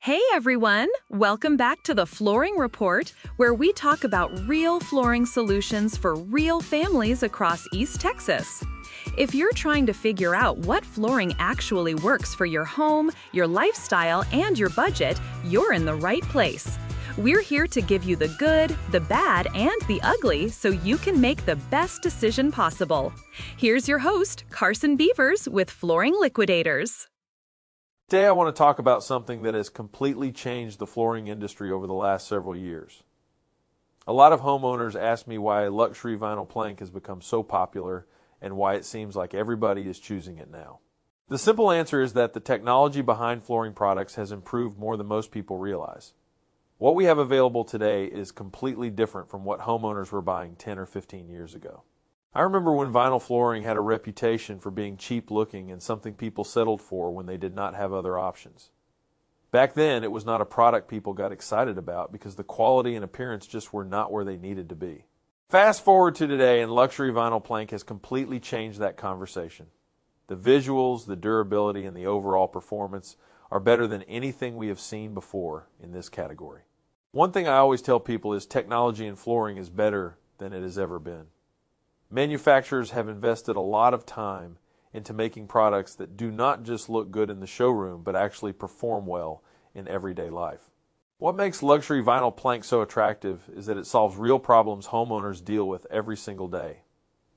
Hey everyone! Welcome back to the Flooring Report, where we talk about real flooring solutions for real families across East Texas. If you're trying to figure out what flooring actually works for your home, your lifestyle, and your budget, you're in the right place. We're here to give you the good, the bad, and the ugly so you can make the best decision possible. Here's your host, Carson Beavers with Flooring Liquidators. Today I want to talk about something that has completely changed the flooring industry over the last several years. A lot of homeowners ask me why luxury vinyl plank has become so popular and why it seems like everybody is choosing it now. The simple answer is that the technology behind flooring products has improved more than most people realize. What we have available today is completely different from what homeowners were buying 10 or 15 years ago. I remember when vinyl flooring had a reputation for being cheap looking and something people settled for when they did not have other options. Back then, it was not a product people got excited about because the quality and appearance just were not where they needed to be. Fast forward to today and luxury vinyl plank has completely changed that conversation. The visuals, the durability, and the overall performance are better than anything we have seen before in this category. One thing I always tell people is technology in flooring is better than it has ever been. Manufacturers have invested a lot of time into making products that do not just look good in the showroom, but actually perform well in everyday life. What makes luxury vinyl plank so attractive is that it solves real problems homeowners deal with every single day.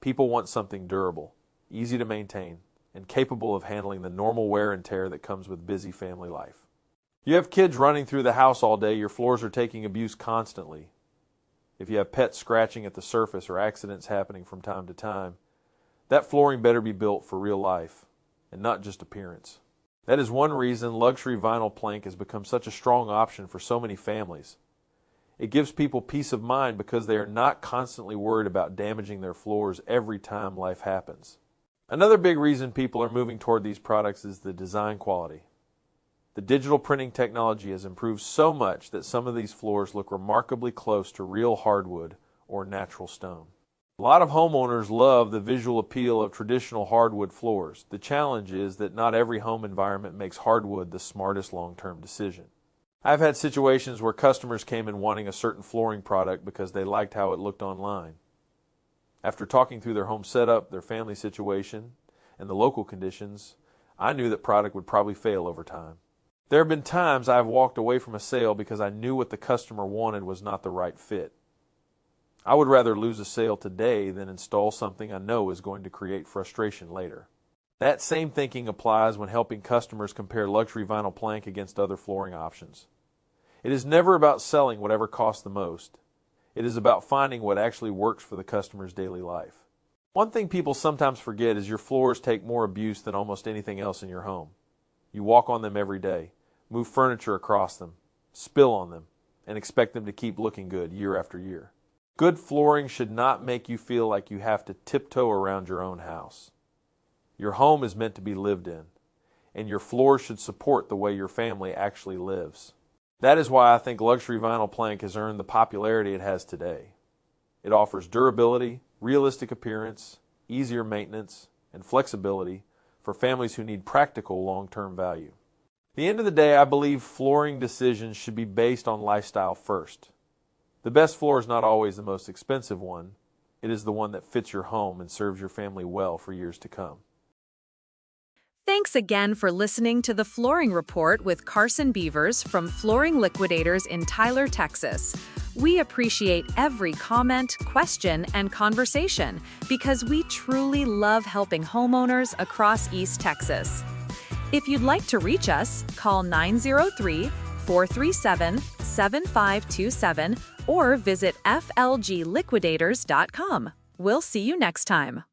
People want something durable, easy to maintain, and capable of handling the normal wear and tear that comes with busy family life. You have kids running through the house all day, your floors are taking abuse constantly. If you have pets scratching at the surface or accidents happening from time to time, that flooring better be built for real life and not just appearance. That is one reason luxury vinyl plank has become such a strong option for so many families. It gives people peace of mind because they are not constantly worried about damaging their floors every time life happens. Another big reason people are moving toward these products is the design quality. The digital printing technology has improved so much that some of these floors look remarkably close to real hardwood or natural stone. A lot of homeowners love the visual appeal of traditional hardwood floors. The challenge is that not every home environment makes hardwood the smartest long-term decision. I've had situations where customers came in wanting a certain flooring product because they liked how it looked online. After talking through their home setup, their family situation, and the local conditions, I knew that product would probably fail over time. There have been times I have walked away from a sale because I knew what the customer wanted was not the right fit. I would rather lose a sale today than install something I know is going to create frustration later. That same thinking applies when helping customers compare luxury vinyl plank against other flooring options. It is never about selling whatever costs the most. It is about finding what actually works for the customer's daily life. One thing people sometimes forget is your floors take more abuse than almost anything else in your home. You walk on them every day, move furniture across them, spill on them, and expect them to keep looking good year after year. Good flooring should not make you feel like you have to tiptoe around your own house. Your home is meant to be lived in, and your floors should support the way your family actually lives. That is why I think luxury vinyl plank has earned the popularity it has today. It offers durability, realistic appearance, easier maintenance, and flexibility for families who need practical long-term value. At the end of the day, I believe flooring decisions should be based on lifestyle first. The best floor is not always the most expensive one. It is the one that fits your home and serves your family well for years to come. Thanks again for listening to the Flooring Report with Carson Beavers from Flooring Liquidators in Tyler, Texas. We appreciate every comment, question, and conversation because we truly love helping homeowners across East Texas. If you'd like to reach us, call 903-437-7527 or visit flgliquidators.com. We'll see you next time.